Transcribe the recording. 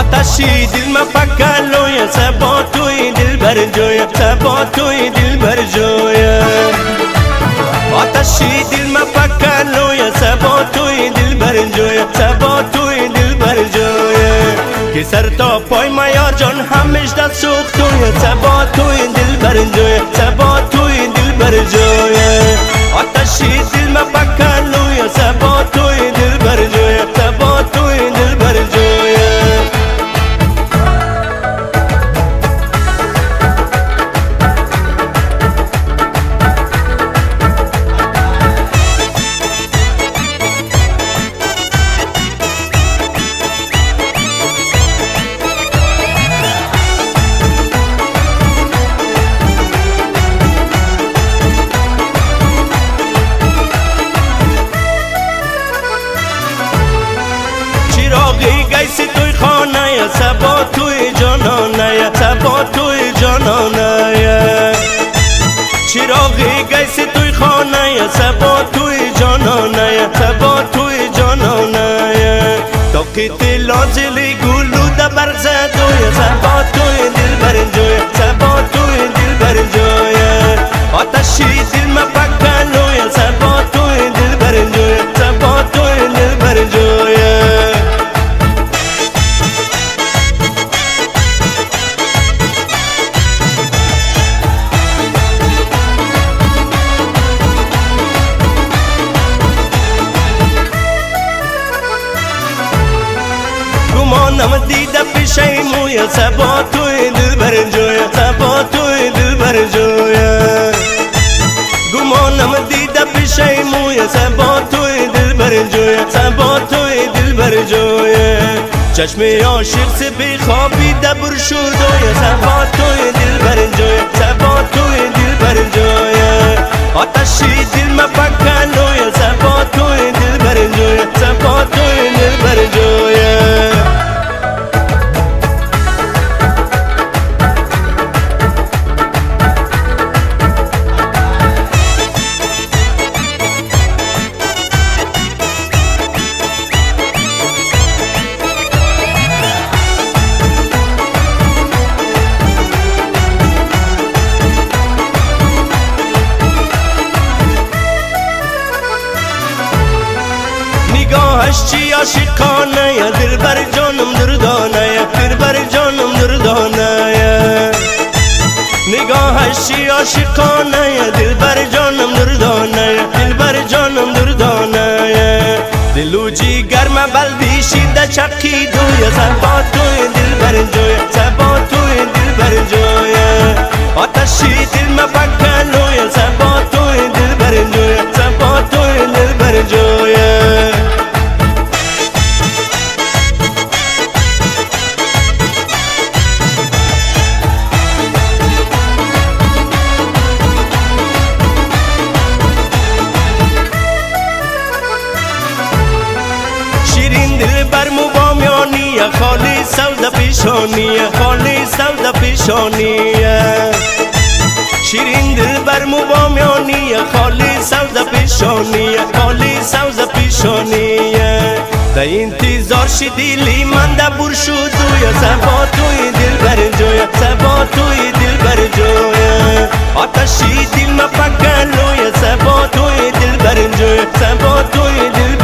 آتشی دل مفکلوی سبا توی دل برجوی سبا توی دل برجوی آتشی دل مفکلوی سبا توی دل برجوی سبا توی دل برجوی که سر تا پای میار جان همش دست سوخت توی سبا توی دل برجوی سبا توی دل برجوی آتشی دل مفکلوی سبا توی دل برجوی سبا توی دل برجوی گیسی توی خانه یا سبا توی جانانه یا سبا توی جانانه یا چراغی گیسی توی خانه یا سبا توی جانانه یا سبا توی جانانه یا تا که لازلی گلو دا برزد یا سبا توی دل برجوی سبا توی دل برجوی آتشی دل مفکلو یا سبا توی دل برجوی سبا توی دل برجوی گمانم دیده پیشه موی سبا توی دل برجوی سبا توی دل برجوی گمانم دیده پیشه موی سبا توی دل برجوی سبا توی دل برجوی چشم عاشق سے بی خوابیده بر شد سبا توی دل برجوی سبا توی دل برجوی آتشی دل مفکلوی سبا توی دل برجوی سبا توی دل برجوی نگاهش چی عاشقانه یا دل بر جانم دردانه یا دل بر جانم دردانه یا نگاهش چی عاشقانه یا دل بر جانم دردانه یا دل بر جانم دردانه یا دلو جیگر بلبی شیده چقی دو یا سبا توی دل بر جوی سبا توی دل بر جوی آتشی دل مفکلو یا سبا توی دل بر جوی سبا توی دل بر جوی دل بر مبامیانی خالی سودا پیشانی خالی سودا پیشانی شیرین دل بر مبامیانی خالی سودا پیشانی خالی سودا پیشانی در انتظار شدیلی من در بر شد یا سبا توی دل برجوی سبا توی دل برجوی آتشی دل مفکلو یا سبا توی دل برجوی سبا توی دل